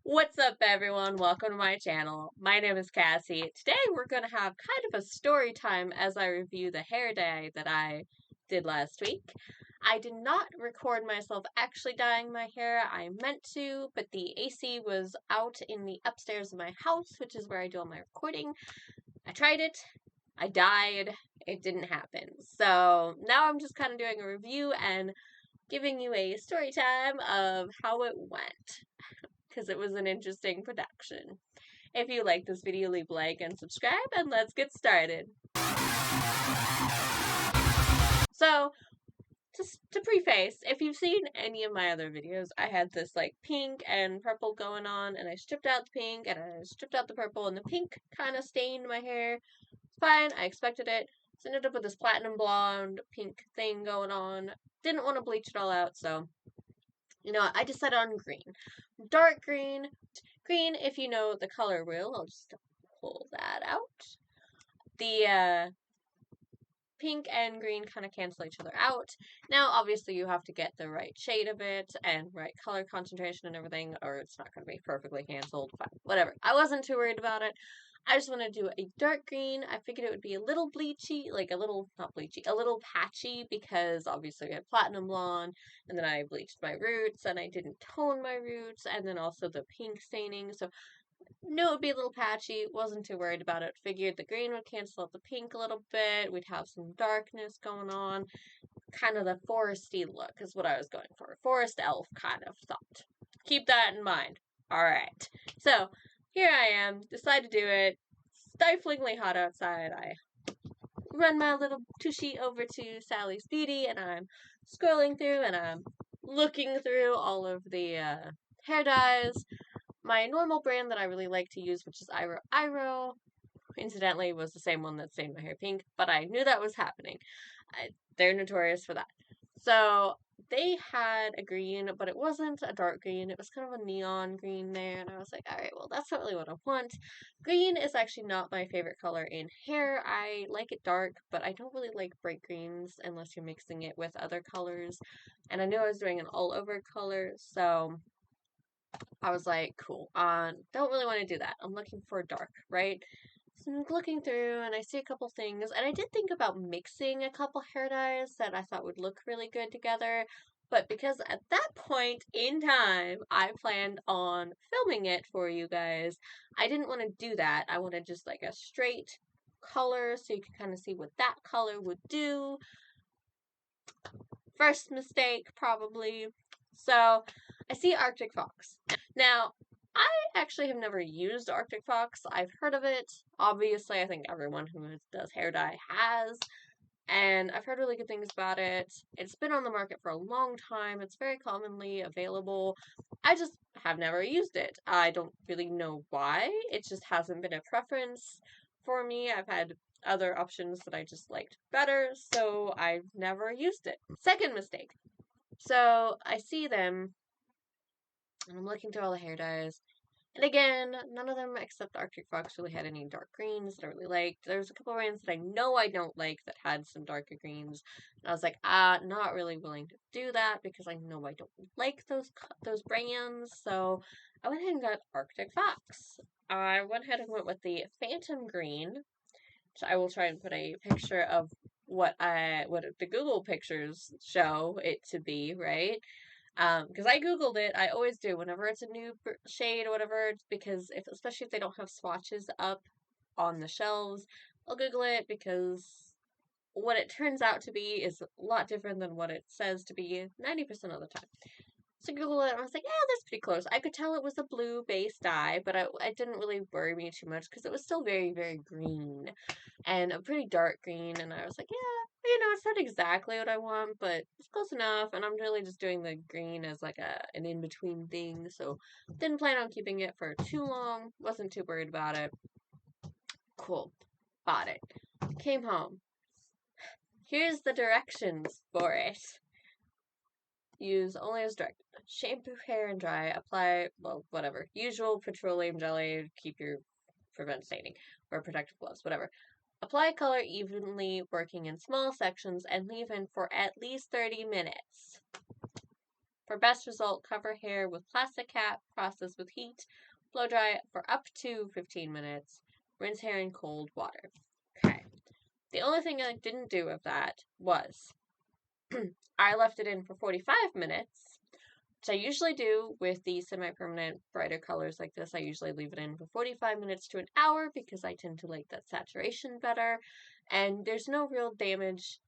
What's up, everyone? Welcome to my channel. My name is Cassie. Today we're going to have kind of a story time as I review the hair dye that I did last week. I did not record myself actually dyeing my hair. I meant to, but the AC was out in the upstairs of my house, which is where I do all my recording. I tried it. I died. It didn't happen. So now I'm just kind of doing a review and giving you a story time of how it went because it was an interesting production. If you like this video, leave a like and subscribe, and let's get started. So, just to preface, if you've seen any of my other videos, I had this like pink and purple going on, and I stripped out the pink and I stripped out the purple, and the pink kind of stained my hair. It's fine, I expected it. So I ended up with this platinum blonde pink thing going on. Didn't want to bleach it all out, so I decided on green. Dark green. Green, if you know the color wheel, I'll just pull that out. The pink and green kind of cancel each other out. Now, obviously, you have to get the right shade of it and right color concentration and everything, or it's not going to be perfectly canceled. Fine, whatever. I wasn't too worried about it. I just want to do a dark green. I figured it would be a little bleachy, like a little, not bleachy, a little patchy because obviously I had platinum blonde and then I bleached my roots and I didn't tone my roots and then also the pink staining. So knew it would be a little patchy, wasn't too worried about it. Figured the green would cancel out the pink a little bit. We'd have some darkness going on. Kind of the foresty look is what I was going for. Forest elf kind of thought. Keep that in mind. Alright. So, here I am. Decide to do it. Stiflingly hot outside. I run my little tushy over to Sally's Beauty and I'm scrolling through and I'm looking through all of the hair dyes. My normal brand that I really like to use, which is Iro, incidentally, was the same one that stained my hair pink, but I knew that was happening. They're notorious for that. So they had a green, but it wasn't a dark green. It was kind of a neon green there, and I was like, all right, well, that's not really what I want. Green is actually not my favorite color in hair. I like it dark, but I don't really like bright greens unless you're mixing it with other colors. And I knew I was doing an all-over color, so I was like, cool. Don't really want to do that. I'm looking for dark, right? So I'm looking through and I see a couple things, and I did think about mixing a couple hair dyes that I thought would look really good together. But because at that point in time, I planned on filming it for you guys, I didn't want to do that. I wanted just like a straight color so you can kind of see what that color would do. First mistake, probably. So I see Arctic Fox. Now, I actually have never used Arctic Fox. I've heard of it. Obviously, I think everyone who does hair dye has. And I've heard really good things about it. It's been on the market for a long time. It's very commonly available. I just have never used it. I don't really know why. It just hasn't been a preference for me. I've had other options that I just liked better, so I've never used it. Second mistake. So I see them, and I'm looking through all the hair dyes, and again, none of them except Arctic Fox really had any dark greens that I really liked. There's a couple brands that I know I don't like that had some darker greens, and I was like, not really willing to do that because I know I don't like those brands. So I went ahead and got Arctic Fox. I went ahead and went with the Phantom Green. So I will try and put a picture of what the Google pictures show it to be, right? Because I Googled it, I always do whenever it's a new shade or whatever, because especially if they don't have swatches up on the shelves, I'll Google it because what it turns out to be is a lot different than what it says to be 90% of the time. So Google it, and I was like, yeah, that's pretty close. I could tell it was a blue base dye, but it didn't really worry me too much because it was still very, very green and a pretty dark green. And I was like, yeah, it's not exactly what I want, but it's close enough. And I'm really just doing the green as like an in between thing. So didn't plan on keeping it for too long. Wasn't too worried about it. Cool. Bought it. Came home. Here's the directions for it. Use only as directed. Shampoo hair and dry. Apply, well, whatever. Usual petroleum jelly. Prevent staining. Or protective gloves, whatever. Apply color evenly, working in small sections, and leave in for at least 30 minutes. For best result, cover hair with plastic cap, process with heat, blow dry for up to 15 minutes, rinse hair in cold water. Okay. The only thing I didn't do of that was I left it in for 45 minutes, which I usually do with the semi-permanent brighter colors like this. I usually leave it in for 45 minutes to an hour because I tend to like that saturation better. And there's no real damage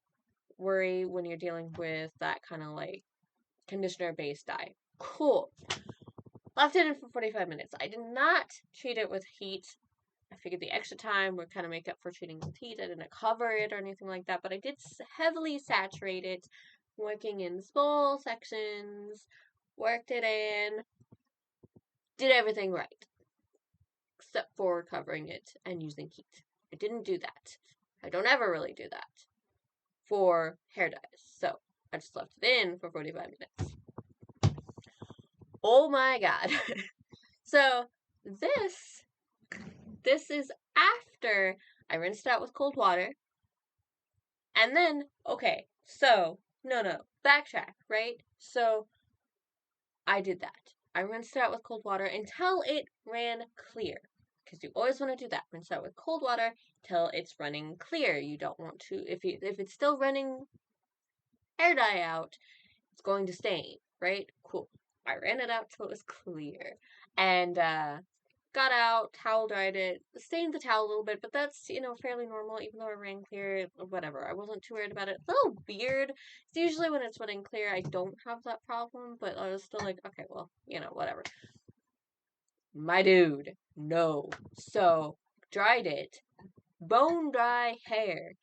worry when you're dealing with that kind of like conditioner-based dye. Cool. Left it in for 45 minutes. I did not treat it with heat. I figured the extra time would kind of make up for treating with heat. I didn't cover it or anything like that, but I did heavily saturate it, working in small sections, worked it in, did everything right, except for covering it and using heat. I didn't do that. I don't ever really do that for hair dyes, so I just left it in for 45 minutes. Oh my god. So this is after I rinsed it out with cold water. And then, okay, so, no, backtrack, right? So I did that. I rinsed it out with cold water until it ran clear. Because you always want to do that. Rinse it out with cold water till it's running clear. You don't want to, if it's still running hair dye out, it's going to stain, right? Cool. I ran it out till it was clear. And got out, towel dried it, stained the towel a little bit, but that's, fairly normal, even though it ran clear, whatever. I wasn't too worried about it. A little weird. It's usually when it's running clear, I don't have that problem, but I was still like, okay, well, whatever. My dude, no. So, dried it, bone dry hair,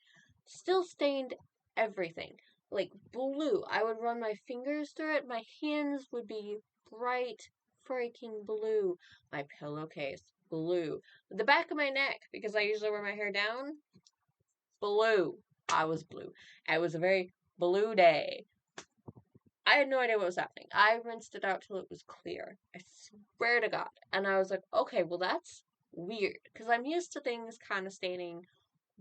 still stained everything. Like blue. I would run my fingers through it, my hands would be bright freaking blue. My pillowcase, blue. The back of my neck, because I usually wear my hair down, blue. I was blue. It was a very blue day. I had no idea what was happening. I rinsed it out till it was clear. I swear to God. And I was like, okay, well, that's weird. Because I'm used to things kind of staining,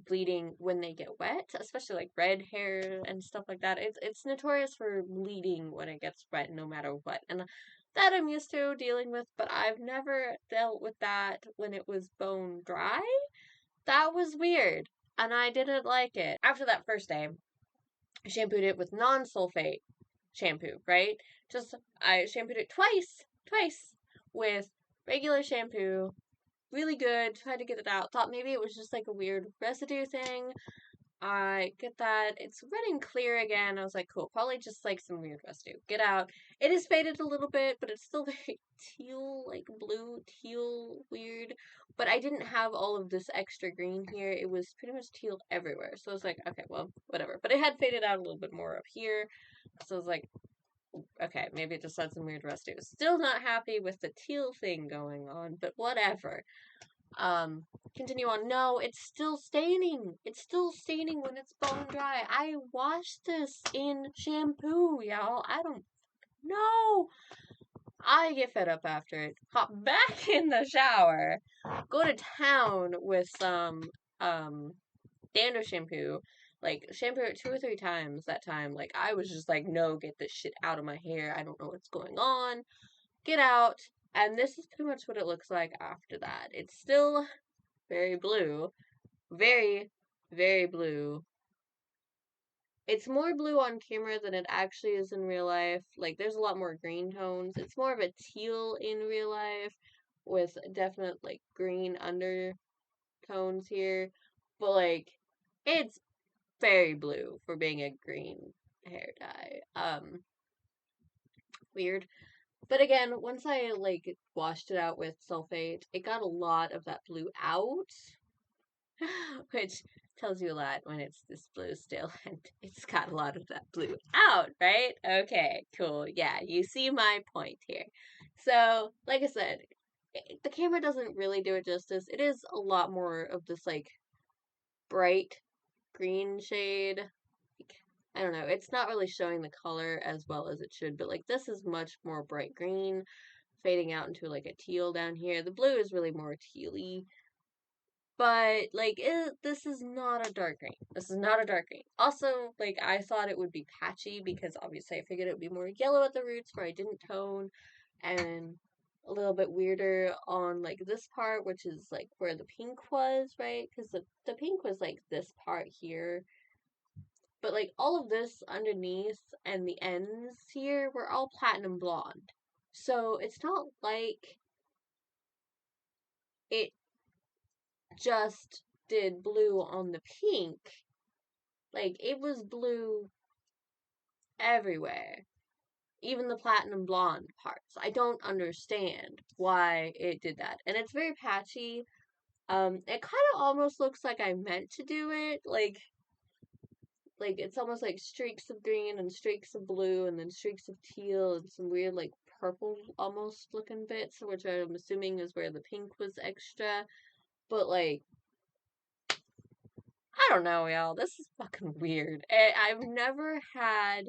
bleeding when they get wet, especially like red hair and stuff like that. It's notorious for bleeding when it gets wet, no matter what. And that I'm used to dealing with, but I've never dealt with that when it was bone dry. That was weird. And I didn't like it. After that first day, I shampooed it with non-sulfate shampoo, right? I shampooed it twice with regular shampoo. Really good, tried to get it out. Thought maybe it was just like a weird residue thing. I get that. It's running clear again. I was like, cool, probably just like some weird residue. Get out. It has faded a little bit, but it's still very teal, like blue, teal, weird. But I didn't have all of this extra green here. It was pretty much teal everywhere. So I was like, okay, well, whatever. But it had faded out a little bit more up here. So I was like, okay, maybe it just had some weird residue. Still not happy with the teal thing going on, but whatever. Continue on. No, it's still staining. It's still staining when it's bone dry. I washed this in shampoo, y'all. I don't know. I get fed up after it. Hop back in the shower. Go to town with some, dandruff shampoo. Like, shampoo it 2 or 3 times that time. Like, I was just like, no, get this shit out of my hair. I don't know what's going on. Get out. And this is pretty much what it looks like after that. It's still very blue. Very, very blue. It's more blue on camera than it actually is in real life. Like, there's a lot more green tones. It's more of a teal in real life with definite, like, green undertones here. But, like, it's very blue for being a green hair dye. Weird. But again, once I, like, washed it out with sulfate, it got a lot of that blue out. Which tells you a lot when it's this blue still, and it's got a lot of that blue out, right? Okay, cool. Yeah, you see my point here. So, like I said, the camera doesn't really do it justice. It is a lot more of this, like, bright green shade. I don't know. It's not really showing the color as well as it should, but, like, this is much more bright green, fading out into, like, a teal down here. The blue is really more tealy. But, like, this is not a dark green. This is not a dark green. Also, like, I thought it would be patchy because obviously I figured it would be more yellow at the roots where I didn't tone, and a little bit weirder on, like, this part, which is, like, where the pink was, right? Because the pink was, like, this part here. But, like, all of this underneath and the ends here were all platinum blonde. So, it's not like it just did blue on the pink. Like, it was blue everywhere. Even the platinum blonde parts. I don't understand why it did that. And it's very patchy. It kind of almost looks like I meant to do it. Like it's almost like streaks of green and streaks of blue and then streaks of teal and some weird like purple almost looking bits, which I'm assuming is where the pink was extra. But like, I don't know, y'all. This is fucking weird. I've never had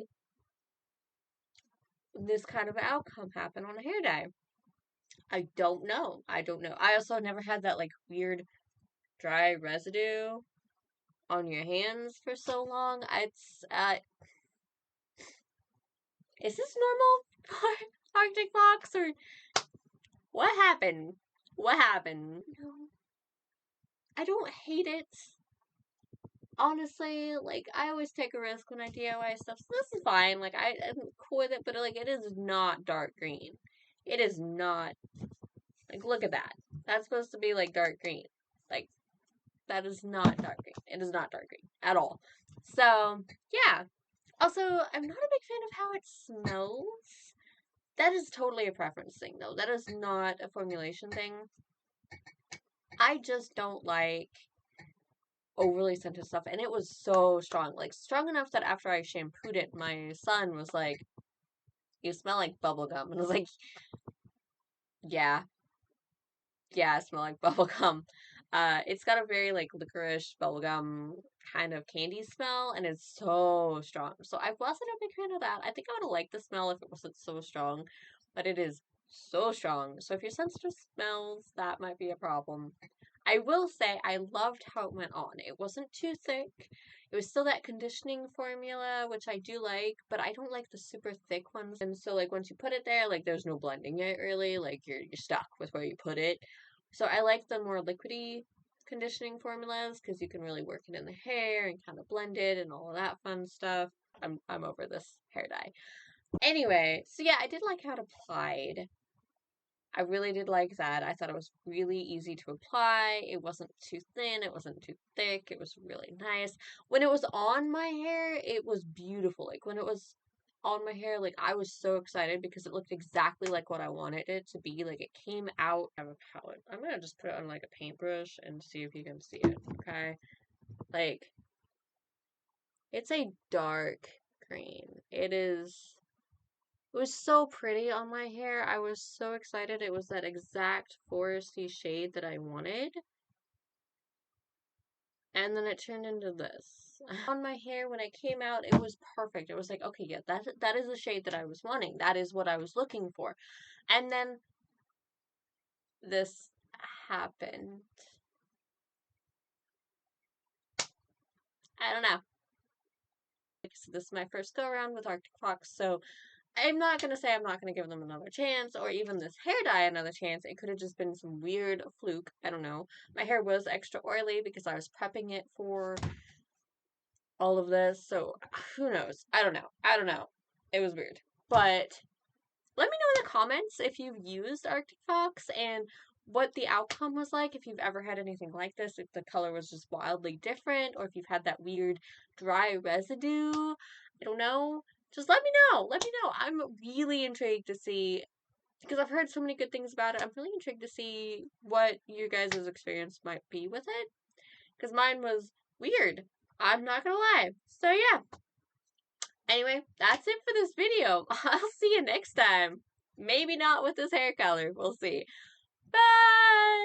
this kind of outcome happen on a hair dye. I don't know. I don't know. I also never had that like weird dry residue on your hands for so long. It's is this normal for Arctic Fox or what happened? What happened? No. I don't hate it. Honestly, like I always take a risk when I DIY stuff, so this is fine. Like I'm cool with it, but like it is not dark green. It is not. Like look at that. That's supposed to be like dark green. Like that is not dark green. It is not dark green at all. So yeah. Also, I'm not a big fan of how it smells. That is totally a preference thing, though. That is not a formulation thing. I just don't like overly scented stuff, and it was so strong. Like, strong enough that after I shampooed it, my son was like, "You smell like bubblegum." And I was like, yeah. Yeah, I smell like bubblegum. It's got a very, like, licorice bubblegum kind of candy smell, and it's so strong. So I wasn't a big fan of that. I think I would have liked the smell if it wasn't so strong, but it is so strong. So if you're sensitive to smells, that might be a problem. I will say I loved how it went on. It wasn't too thick. It was still that conditioning formula, which I do like, but I don't like the super thick ones. And so like once you put it there, like there's no blending it really. Like you're stuck with where you put it. So I like the more liquidy conditioning formulas because you can really work it in the hair and kind of blend it and all of that fun stuff. I'm over this hair dye. Anyway, so yeah, I did like how it applied. I really did like that. I thought it was really easy to apply. It wasn't too thin, it wasn't too thick. It was really nice. When it was on my hair, it was beautiful. Like when it was on my hair, like I was so excited because it looked exactly like what I wanted it to be. Like it came out. I have a palette. I'm gonna just put it on like a paintbrush and see if you can see it. Okay. Like it's a dark green. It was so pretty on my hair. I was so excited. It was that exact foresty shade that I wanted. And then it turned into this. On my hair, when it came out, it was perfect. It was like, okay, yeah, that is the shade that I was wanting. That is what I was looking for. And then this happened. I don't know. So this is my first go around with Arctic Fox, so I'm not going to say I'm not going to give them another chance or even this hair dye another chance. It could have just been some weird fluke. I don't know. My hair was extra oily because I was prepping it for all of this. So who knows? I don't know. I don't know. It was weird. But let me know in the comments if you've used Arctic Fox and what the outcome was like. If you've ever had anything like this, if the color was just wildly different, or if you've had that weird dry residue. I don't know. Just let me know. Let me know. I'm really intrigued to see because I've heard so many good things about it. I'm really intrigued to see what your guys' experience might be with it. Because mine was weird. I'm not gonna lie. So yeah. Anyway, that's it for this video. I'll see you next time. Maybe not with this hair color. We'll see. Bye!